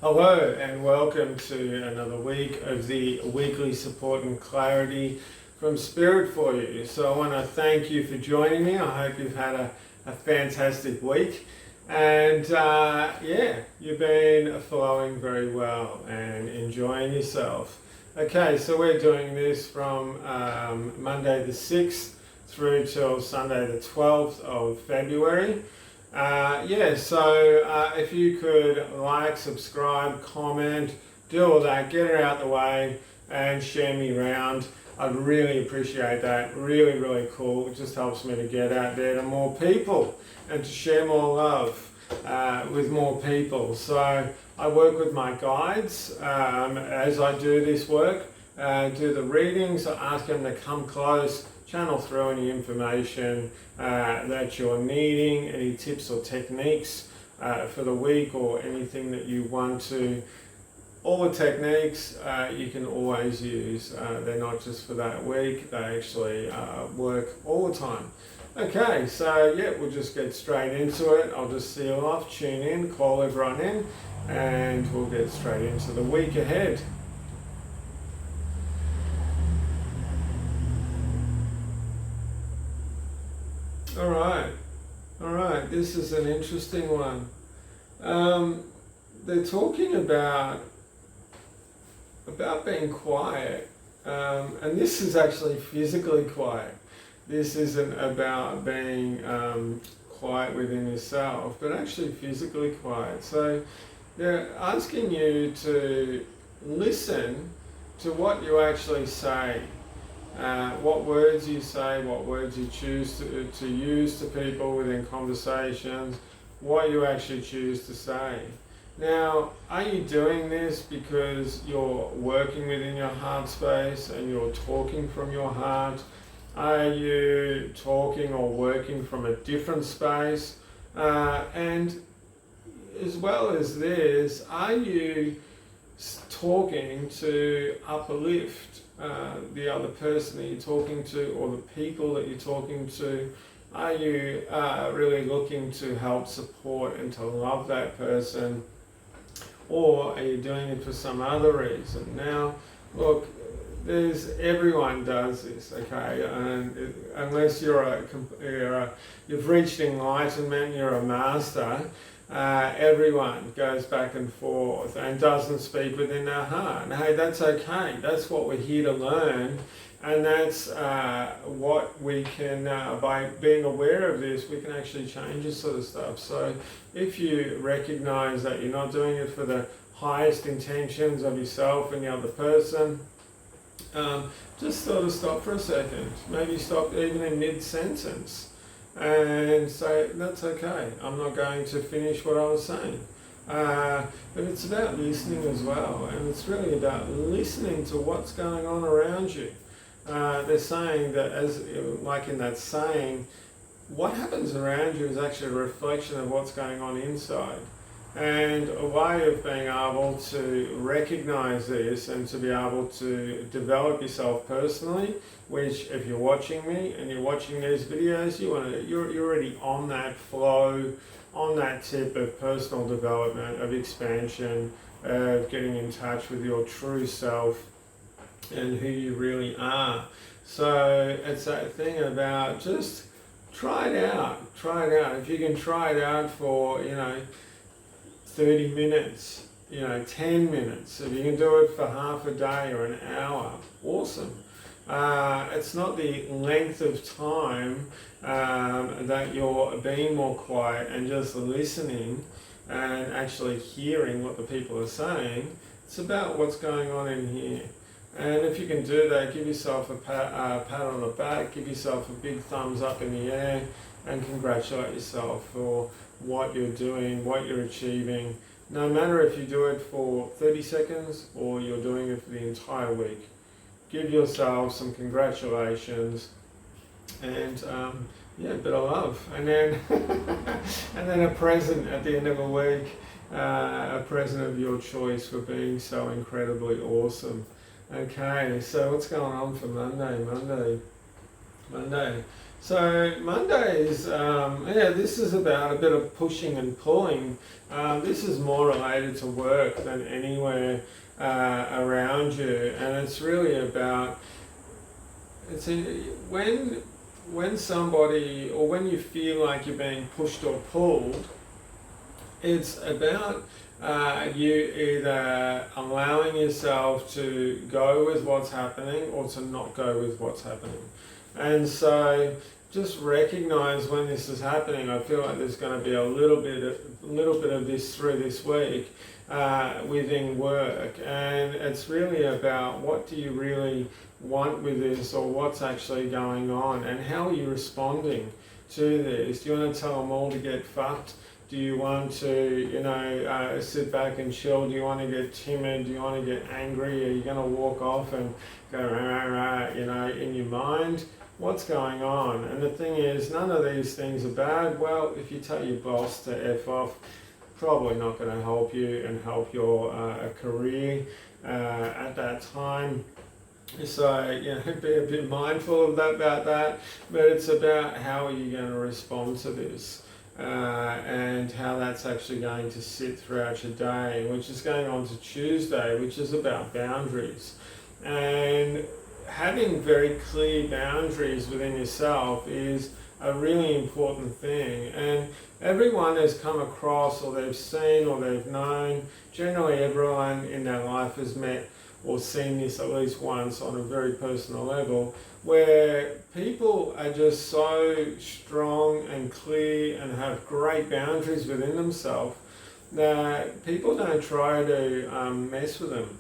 Hello and welcome to another week of the weekly support and clarity from Spirit for you. So I want to thank you for joining me. I hope you've had a fantastic week and you've been flowing very well and enjoying yourself. Okay, so we're doing this from Monday the 6th through till Sunday the 12th of February. If you could like, subscribe, comment, do all that, get it out the way and share me around. I'd really appreciate that. Really, really cool. It just helps me to get out there to more people and to share more love with more people. So I work with my guides as I do this work, do the readings. I ask them to come close, channel through any information that you're needing, any tips or techniques for the week or anything that you want to. All the techniques you can always use. They're not just for that week, they actually work all the time. Okay, so we'll just get straight into it. I'll just seal off, tune in, call everyone in, and we'll get straight into the week ahead. All right, this is an interesting one. They're talking about being quiet, and this is actually physically quiet. This isn't about being quiet within yourself, but actually physically quiet. So they're asking you to listen to what you actually say. What words you say, what words you choose to use to people within conversations, what you actually choose to say. Now, are you doing this because you're working within your heart space and you're talking from your heart? Are you talking or working from a different space? And as well as this, are you talking to uplift the other person that you're talking to or the people that you're talking to? Are you really looking to help support and to love that person, or are you doing it for some other reason? Now look, everyone does this, okay, and unless you've reached enlightenment, you're a master. Everyone goes back and forth and doesn't speak within their heart. And hey, that's okay. That's what we're here to learn, and that's what we can, by being aware of this, we can actually change this sort of stuff. So if you recognize that you're not doing it for the highest intentions of yourself and the other person, just sort of stop for a second. Maybe stop even in mid-sentence and say, that's okay, I'm not going to finish what I was saying. But it's about listening as well, and it's really about listening to what's going on around you. They're saying that, as like in that saying, what happens around you is actually a reflection of what's going on inside. And a way of being able to recognize this and to be able to develop yourself personally, which if you're watching me and you're watching these videos, you're already on that flow, on that tip of personal development, of expansion, of getting in touch with your true self and who you really are. So it's that thing about just try it out. If you can try it out for 30 minutes, 10 minutes. If you can do it for half a day or an hour, awesome. It's not the length of time that you're being more quiet and just listening and actually hearing what the people are saying. It's about what's going on in here. And if you can do that, give yourself a pat on the back, give yourself a big thumbs up in the air, and congratulate yourself for what you're doing, what you're achieving. No matter if you do it for 30 seconds or you're doing it for the entire week. Give yourself some congratulations and a bit of love. And then and then a present at the end of a week, a present of your choice for being so incredibly awesome. Okay, so what's going on for Monday? So Monday is, this is about a bit of pushing and pulling. This is more related to work than anywhere around you, and it's really about, when somebody, or when you feel like you're being pushed or pulled, it's about you either allowing yourself to go with what's happening or to not go with what's happening. And so just recognize when this is happening. I feel like there's going to be a little bit of this through this week within work, and it's really about what do you really want with this, or what's actually going on, and how are you responding to this. Do you want to tell them all to get fucked? Do you want to, sit back and chill? Do you want to get timid? Do you want to get angry? Are you going to walk off and go rah, rah, rah, in your mind? What's going on? And the thing is, none of these things are bad. Well, if you tell your boss to F off, probably not going to help you and help your career at that time. So, be a bit mindful of about that. But it's about how are you going to respond to this, and how that's actually going to sit throughout your day, which is going on to Tuesday, which is about boundaries. And having very clear boundaries within yourself is a really important thing. And everyone has come across, or they've seen, or they've known, generally everyone in their life has met or seen this at least once on a very personal level, where people are just so strong and clear and have great boundaries within themselves that people don't try to mess with them.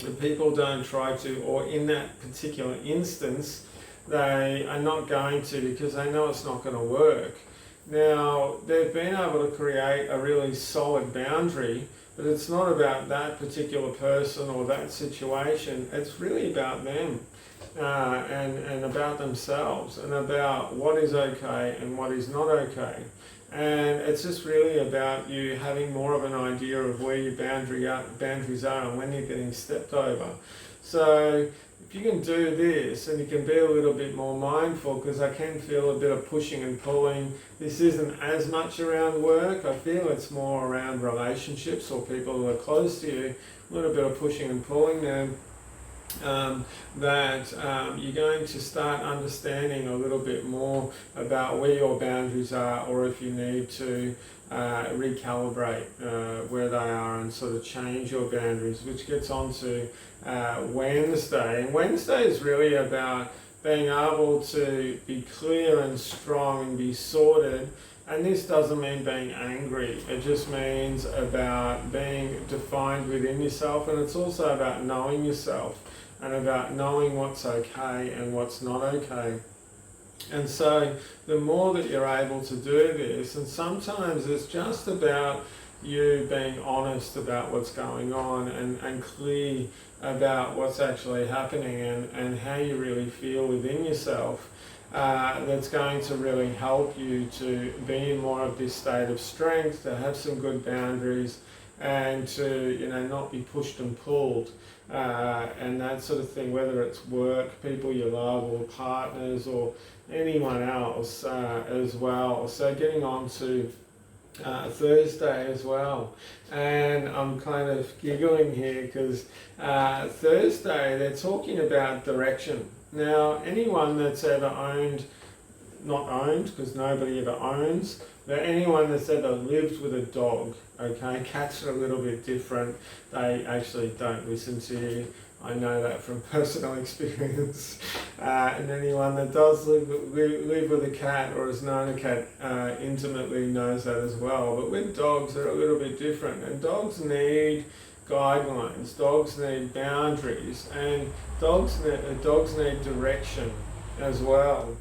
And people don't try to, or in that particular instance, they are not going to, because they know it's not going to work. Now, they've been able to create a really solid boundary, but it's not about that particular person or that situation. It's really about them and about themselves, and about what is okay and what is not okay. And it's just really about you having more of an idea of where your boundaries are and when you're getting stepped over. So if you can do this, and you can be a little bit more mindful, because I can feel a bit of pushing and pulling. This isn't as much around work. I feel it's more around relationships or people who are close to you. A little bit of pushing and pulling there. You're going to start understanding a little bit more about where your boundaries are, or if you need to recalibrate where they are and sort of change your boundaries, which gets on to Wednesday. And Wednesday is really about being able to be clear and strong and be sorted. And this doesn't mean being angry. It just means about being defined within yourself, and it's also about knowing yourself and about knowing what's okay and what's not okay. And so the more that you're able to do this, and sometimes it's just about you being honest about what's going on and clear about what's actually happening and how you really feel within yourself, that's going to really help you to be in more of this state of strength, to have some good boundaries, and to not be pushed and pulled, and that sort of thing, whether it's work, people you love, or partners, or anyone else as well. So getting on to Thursday as well, and I'm kind of giggling here because Thursday they're talking about direction. Now, anyone that's ever not owned, because nobody ever owns, but anyone that's ever lived with a dog, okay, cats are a little bit different. They actually don't listen to you. I know that from personal experience. And anyone that does live with a cat or has known a cat intimately knows that as well. But with dogs, they're a little bit different. And dogs need guidelines, dogs need boundaries, and dogs need direction as well.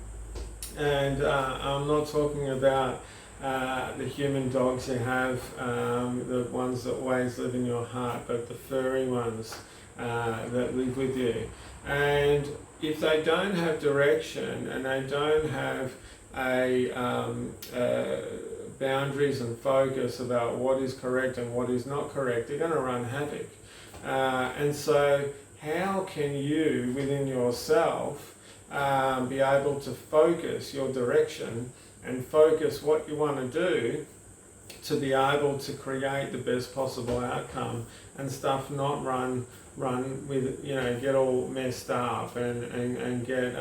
And I'm not talking about the human dogs you have, the ones that always live in your heart, but the furry ones that live with you. And if they don't have direction and they don't have boundaries and focus about what is correct and what is not correct, they're going to run havoc. And so how can you, within yourself, be able to focus your direction and focus what you want to do to be able to create the best possible outcome, and stuff not run with, get all messed up and get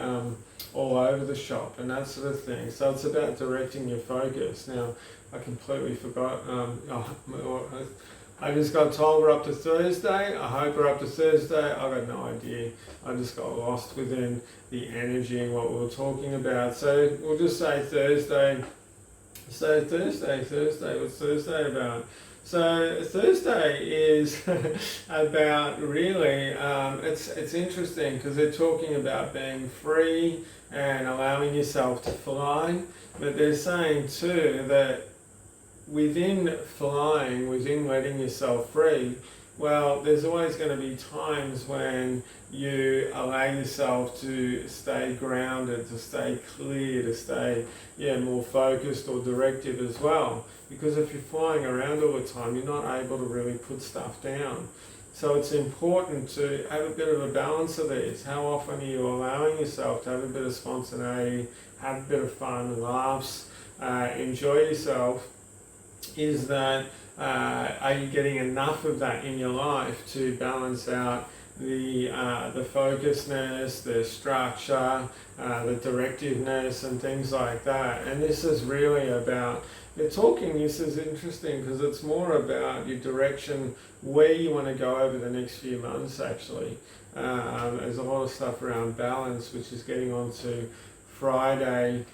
all over the shop and that sort of thing. So it's about directing your focus. Now, I completely forgot. I just got told we're up to Thursday. I hope we're up to Thursday. I've got no idea. I just got lost within the energy and what we were talking about. So we'll just say Thursday. So Thursday, what's Thursday about? So Thursday is about really, it's interesting because they're talking about being free and allowing yourself to fly, but they're saying too that within flying, within letting yourself free, well, there's always going to be times when you allow yourself to stay grounded, to stay clear, to stay more focused or directive as well. Because if you're flying around all the time, you're not able to really put stuff down. So it's important to have a bit of a balance of these. How often are you allowing yourself to have a bit of spontaneity, have a bit of fun, laughs, enjoy yourself? Is that, are you getting enough of that in your life to balance out the focusedness, the structure, the directiveness and things like that? And this is really about, this is interesting because it's more about your direction, where you want to go over the next few months actually. There's a lot of stuff around balance, which is getting on to Friday.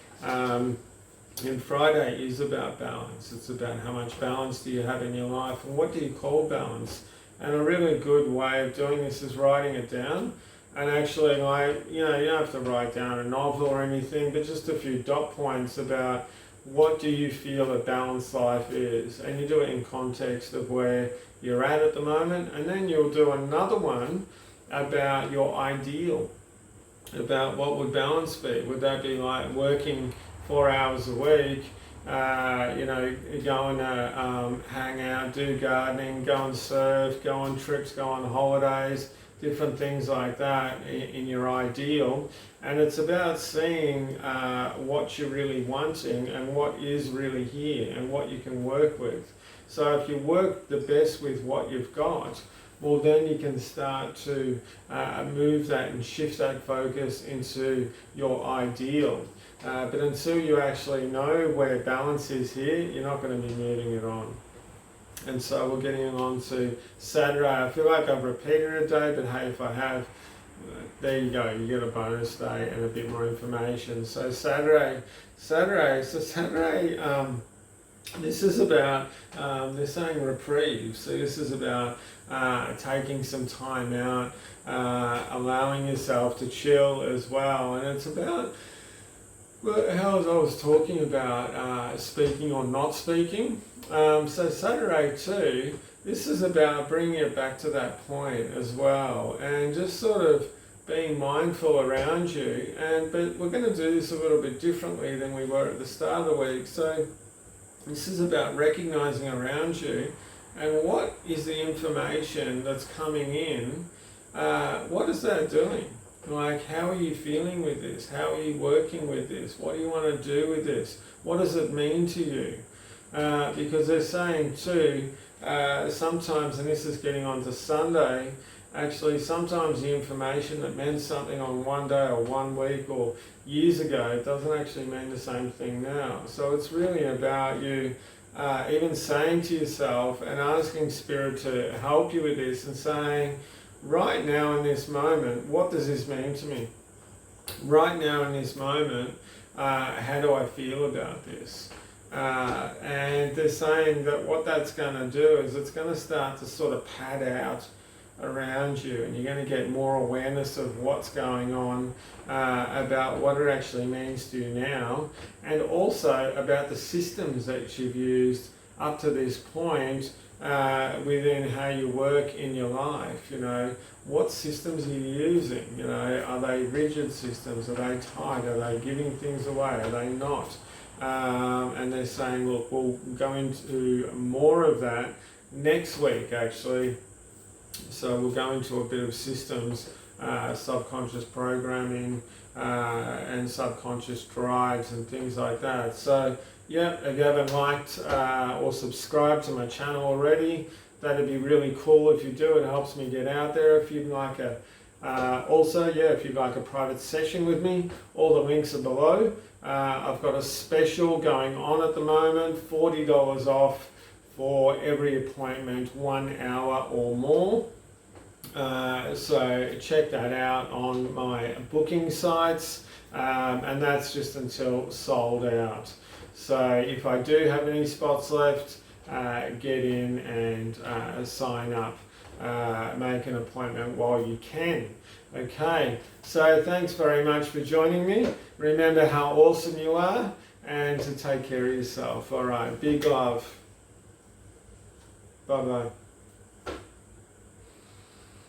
And Friday is about balance. It's about how much balance do you have in your life and what do you call balance. And a really good way of doing this is writing it down. And actually, you don't have to write down a novel or anything, but just a few dot points about what do you feel a balanced life is. And you do it in context of where you're at the moment. And then you'll do another one about your ideal, about what would balance be. Would that be like working 4 hours a week, go and hang out, do gardening, go and surf, go on trips, go on holidays, different things like that in your ideal. And it's about seeing what you're really wanting and what is really here and what you can work with. So if you work the best with what you've got, well then you can start to move that and shift that focus into your ideal. But until you actually know where balance is here, you're not going to be moving it on. And so we're getting on to Saturday. I feel like I've repeated a day, but hey, if I have, there you go, you get a bonus day and a bit more information. So Saturday, this is about, they're saying reprieve. So this is about taking some time out, allowing yourself to chill as well. And it's about, how I was talking about speaking or not speaking. So Saturday too, this is about bringing it back to that point as well, and just sort of being mindful around you. But we're going to do this a little bit differently than we were at the start of the week. So this is about recognizing around you and what is the information that's coming in. What is that doing? Like, how are you feeling with this? How are you working with this? What do you want to do with this? What does it mean to you? Because they're saying too, sometimes, and this is getting on to Sunday, actually sometimes the information that meant something on one day or 1 week or years ago doesn't actually mean the same thing now. So it's really about you even saying to yourself and asking Spirit to help you with this and saying, right now in this moment, what does this mean to me? Right now in this moment, how do I feel about this? And they're saying that what that's going to do is it's going to start to sort of pad out around you, and you're going to get more awareness of what's going on, about what it actually means to you now, and also about the systems that you've used up to this point within how you work in your life. What systems are you using? Are they rigid systems? Are they tight? Are they giving things away? Are they not? And they're saying, look, we'll go into more of that next week actually. So we'll go into a bit of systems, subconscious programming, and subconscious drives and things like that. So yeah, if you haven't liked or subscribed to my channel already, that'd be really cool if you do. It helps me get out there. If you'd like a if you'd like a private session with me, all the links are below. I've got a special going on at the moment, $40 off for every appointment, 1 hour or more. So check that out on my booking sites, and that's just until sold out. So if I do have any spots left, get in and sign up. Make an appointment while you can. Okay, so thanks very much for joining me. Remember how awesome you are and to take care of yourself. All right, big love. Bye-bye.